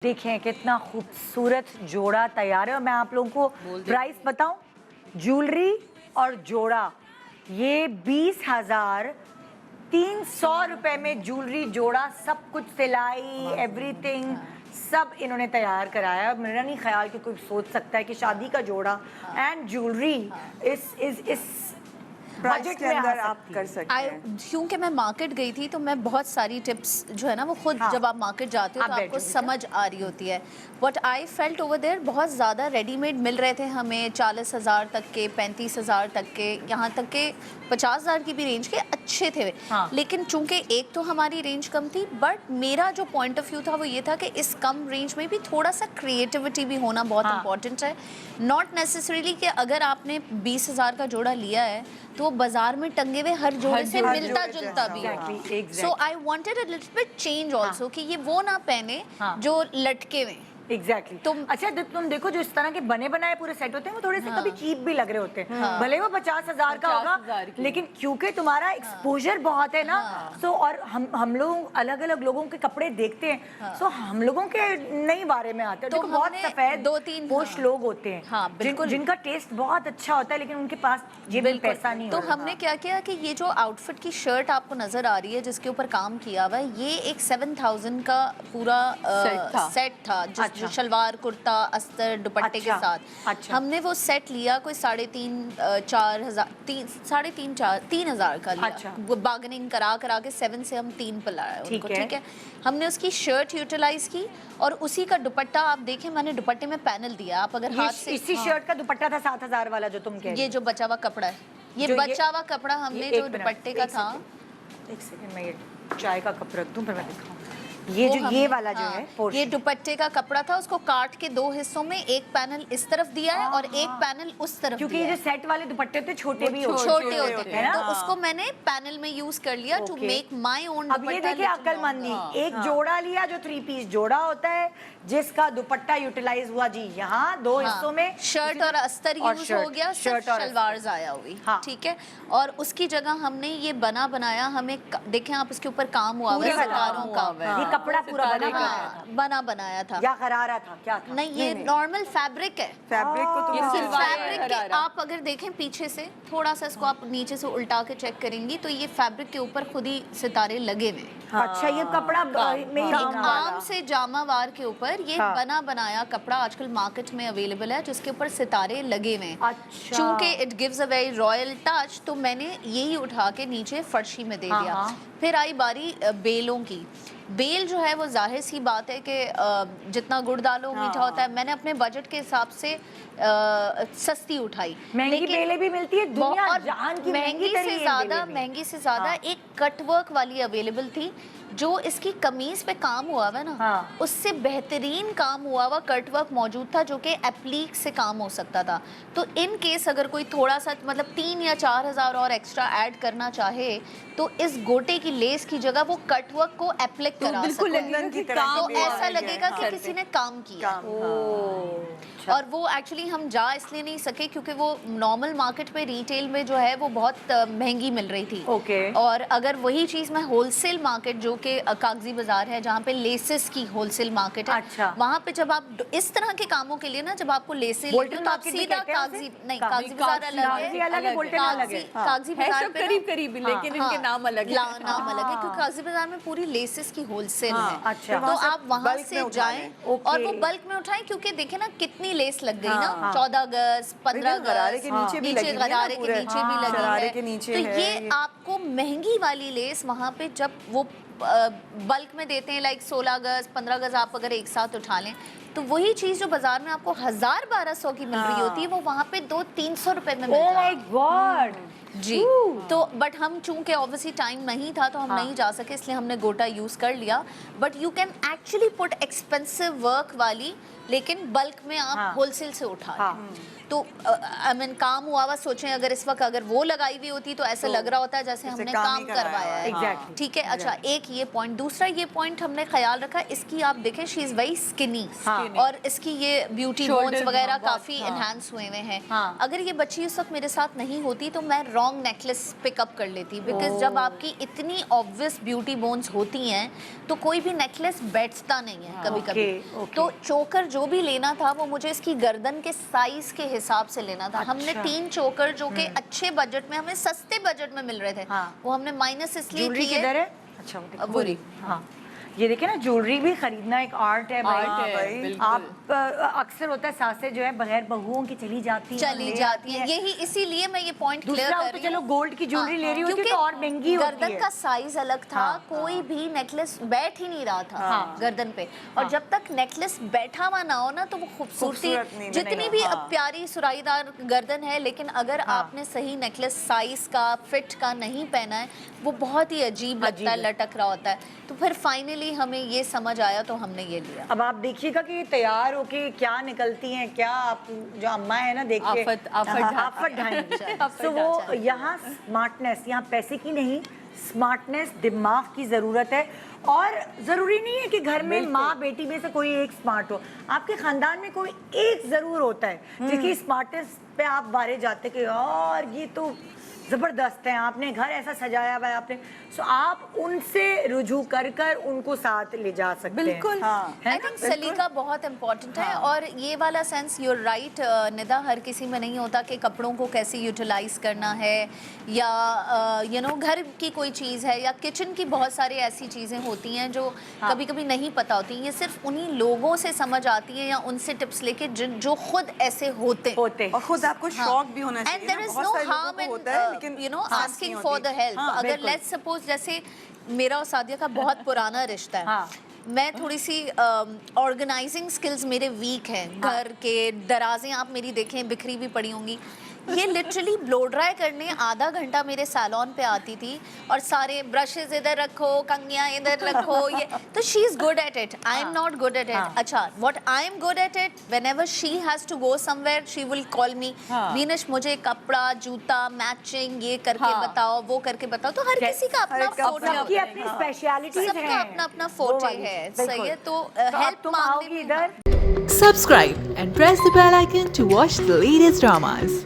देखें कितना खूबसूरत जोड़ा तैयार है और मैं आप लोगों को प्राइस बताऊं, ज्वेलरी और जोड़ा ये 20,300 रुपए में ज्वेलरी जोड़ा, सब कुछ सिलाई एवरीथिंग सब इन्होंने तैयार कराया। मेरा नहीं ख्याल कि कोई सोच सकता है कि शादी का जोड़ा एंड ज्वेलरी इस बजट के अंदर आप कर सकते हैं। क्योंकि मैं मार्केट गई थी तो मैं बहुत सारी टिप्स जो है ना वो खुद जब आप मार्केट जाते हो तो आपको समझ आ रही होती है। But I felt over there बहुत ज़्यादा रेडीमेड मिल रहे थे हमें 40,000 तक के, 35,000 तक के, यहाँ तक के 50,000 की भी रेंज के अच्छे थे। लेकिन चूंकि एक तो हमारी रेंज कम थी, बट मेरा जो पॉइंट ऑफ व्यू था वो ये था कि इस कम रेंज में भी थोड़ा सा क्रिएटिविटी भी होना बहुत इंपॉर्टेंट है। नॉट नेसेसरीली कि अगर आपने 20,000 का जोड़ा लिया है तो वो बाजार में टंगे हुए हर जोड़े से मिलता जुलता भी है। So I wanted a little bit change also कि ये वो ना पहने जो लटके हुए। एग्जैक्टली अच्छा तुम देखो जो इस तरह के बने बनाए पूरे सेट होते हैं वो थोड़े से कभी चीप भी लग रहे होते हैं। भले वो 50,000 का होगा लेकिन क्योंकि तुम्हारा एक्सपोजर बहुत है ना, सो और हम लोग अलग अलग लोगों के कपड़े देखते हैं, सो हम लोगों के नई बारे में आते हैं। देखो बहुत सफेद 2-3 पोस्ट लोग होते हैं जिनका टेस्ट बहुत अच्छा होता है लेकिन उनके पास ये पैसा नहीं तो हमने क्या किया कि ये जो आउटफिट की शर्ट आपको नजर आ रही है जिसके ऊपर काम किया हुआ है, ये एक 7,000 का पूरा सेट था जो शलवार कुर्ता अस्तर दुपट्टे के साथ। हमने वो सेट लिया कोई 3,500-4,000 का लिया। बार्गेनिंग करा के 7 से हम 3 पे लाया उनको, ठीक है। हमने उसकी शर्ट यूटिलाइज की और उसी का दुपट्टा आप देखें, मैंने दुपट्टे में पैनल दिया। आप अगर हाथ से इसी शर्ट का दुपट्टा था 7,000 वाला जो तुम कह रहे, ये जो बचा हुआ कपड़ा है, ये बचा हुआ कपड़ा हमने जो दुपट्टे का था। एक सेकंड मैं ये चाय का कप रख दूं फिर मैं दिखाऊं। ये वाला जो है ये दुपट्टे का कपड़ा था, उसको काट के 2 हिस्सों में एक पैनल इस तरफ दिया है और एक पैनल उस तरफ, क्योंकि ये जो सेट वाले दुपट्टे होते छोटे भी छोटे होते हैं तो उसको मैंने पैनल में यूज कर लिया टू मेक माय ओन। अब ये देखिए अक्लमंदी, एक जोड़ा लिया जो 3 पीस जोड़ा होता है जिसका दुपट्टा यूटिलाइज हुआ जी यहाँ 2 हिस्सों में, शर्ट और अस्तर यूज हो गया, सिर्फ शलवार आया हुई, ठीक है। और उसकी जगह हमने ये बनाया, हमें देखें आप इसके ऊपर काम हुआ है सितारों का, कपड़ा पूरा बनाया था या गरारा था क्या था? नहीं, ये नॉर्मल फैब्रिक है। फैब्रिक को तो फैब्रिक के आप अगर देखें पीछे से थोड़ा सा इसको आप नीचे से उल्टा के चेक करेंगी तो ये फैब्रिक के ऊपर खुद ही सितारे लगे हुए। अच्छा ये कपड़ा आम से जामावार के ऊपर ये बनाया कपड़ा आजकल मार्केट में अवेलेबल है जिसके ऊपर सितारे लगे हुए। चूंकि it gives a very royal touch तो मैंने यही उठा के नीचे फर्शी में दे दिया। फिर आई बारी बेलों की। बेल जो है वो जाहिर सी बात है कि जितना गुड़ डालो मीठा होता है। मैंने अपने बजट के हिसाब से सस्ती उठाई। महंगी बेलें भी मिलती है दुनिया जहान की, महंगी से ज्यादा एक कटवर्क वाली अवेलेबल थी जो इसकी कमीज पे काम हुआ हुआ ना, उससे बेहतरीन काम हुआ हुआ कटवर्क मौजूद था जो कि एप्लीक से काम हो सकता था। तो इन केस अगर कोई थोड़ा सा मतलब 3 या 4,000 और एक्स्ट्रा ऐड करना चाहे तो इस गोटे की लेस की जगह वो कटवर्क को एप्लिक करा सकते हैं, तो ऐसा लगेगा कि किसी ने काम किया। और वो एक्चुअली हम जा इसलिए नहीं सके क्योंकि वो नॉर्मल मार्केट पे रिटेल में जो है वो बहुत महंगी मिल रही थी। और अगर वही चीज़ मैं होलसेल मार्केट जो कि कागजी बाजार है जहाँ पे लेसेस की होलसेल मार्केट है, वहाँ पे जब आप इस तरह के कामों के लिए ना जब आपको लेसेस तो आप सीधा कागजी बाजार अलग है, कागजी बाजार करीब लेकिन इनके नाम अलग है क्योंकि कागजी बाजार में पूरी लेसेस की होलसेल है। तो आप वहाँ से जाएं और वो बल्क में उठाएं क्योंकि देखें ना कितनी लेस लग गई ना, 14 गज 15 गज के नीचे भी लगी है। तो ये आपको महंगी वाली लेस वहाँ पे जब वो बल्क में देते हैं लाइक 16 गज 15 गज आप अगर एक साथ उठा लें तो वही चीज जो बाजार में आपको 1,000-1,200 की मिल रही होती है वो वहाँ पे 200-300 रुपए में मिल रहा है जी। तो बट हम चूंकि ऑब्वियसली टाइम नहीं था तो हम नहीं जा सके इसलिए हमने गोटा यूज कर लिया। But you can actually put expensive work वाली लेकिन बल्क में आप होलसेल से उठा तो आई मीन काम हुआ सोचें अगर इस वक्त अगर वो लगाई हुई होती तो ऐसा लग रहा होता है जैसे हमने काम करवाया है। ठीक है, अच्छा एक ये पॉइंट। दूसरा ये पॉइंट हमने ख्याल रखा, इसकी आप देखें शी इज वेरी स्किनी और इसकी ये ब्यूटी बोन्स वगैरह काफी एनहांस हुए हैं। अगर ये बच्ची उस वक्त मेरे साथ नहीं होती तो मैं रॉन्ग नेकलेस पिकअप कर लेती, बिकॉज जब आपकी इतनी ऑब्वियस ब्यूटी बोन्स होती हैं तो कोई भी नेकलेस बैठता नहीं है कभी कभी। तो चोकर जो भी लेना था वो मुझे इसकी गर्दन के साइज के हिसाब से लेना था। हमने 3 चोकर जो कि अच्छे बजट में, हमें सस्ते बजट में मिल रहे थे, वो हमने माइनस इसलिए किए। किधर है? अच्छा वो बुरी। हाँ, ये देखिए ना, ज्वेलरी भी खरीदना एक आर्ट है भाई। आप अक्सर होता है सासें जो है बगैर बहुओं की चली जाती हैं। यही इसीलिए मैं ये पॉइंट क्लियर कर रही हूं। चलो गोल्ड की ज्वेलरी ले रही होती तो और महंगी होती है। गर्दन का साइज अलग था, कोई भी नेकलेस बैठ ही नहीं रहा था गर्दन पे। और जब तक नेकलेस बैठा हुआ ना हो ना तो वो खूबसूरती, जितनी भी प्यारी सुराहीदार गर्दन है, लेकिन अगर आपने सही नेकलेस साइज का, फिट का नहीं पहना है, वो बहुत ही अजीब लगता है, लटक रहा होता है। तो फिर फाइनली हमें ये समझ आया तो हमने ये लिया। अब आप देखिएगा कि तैयार होके क्या निकलती हैं, क्या आप जो अम्मा है ना, देखिए आफत ढाएंगी। तो वो यहाँ स्मार्टनेस, यहाँ पैसे की नहीं, स्मार्टनेस, दिमाग की जरूरत है। और जरूरी नहीं है कि घर में माँ बेटी में से कोई एक स्मार्ट हो, आपके खानदान में कोई एक जरूर होता है जिसकी स्मार्टनेस पे आप बारे जाते कि यार ये तो जबरदस्त है, आपने घर ऐसा सजाया हुआ है आपने। सो आप उनसे रुजू कर कर उनको साथ ले जा सकते हैं। बिल्कुल। आई थिंक सलीका बहुत इम्पोर्टेंट है। और ये वाला सेंस, यूर राइट निदा, हर किसी में नहीं होता कि कपड़ों को कैसे यूटिलाइज करना है, या यू नो घर की कोई चीज़ है, या किचन की बहुत सारी ऐसी चीज़ें होती हैं जो कभी कभी नहीं पता होती। ये सिर्फ उन्हीं लोगों से समझ आती है या उनसे टिप्स लेके जो खुद ऐसे होते और खुद आपको शौक भी होना चाहिए। And there is no harm in you know asking for the help. अगर लेट्स सपोज जैसे मेरा और सादिया का बहुत पुराना रिश्ता है, मैं थोड़ी सी ऑर्गेनाइजिंग स्किल्स मेरे वीक हैं। घर के दराजें आप मेरी देखें बिखरी भी पड़ी होंगी। ये लिटरली ब्लो ड्राई करने आधा घंटा मेरे सैलून पे आती थी और सारे ब्रशेस इधर रखो, कंघियां इधर रखो, ये तो she is good at it, I am not good at it. अच्छा, what I am good at it, whenever she has to go somewhere she will call me, वीनश मुझे कपड़ा, जूता, मैचिंग ये करके बताओ, वो करके बताओ। तो हर किसी का अपना फोटो, अपनी स्पेशलिटीज है, सबका अपना अपना फोटो है। सही है, तो हेल्प मांगने इधर। Subscribe and press the bell icon to watch the latest dramas.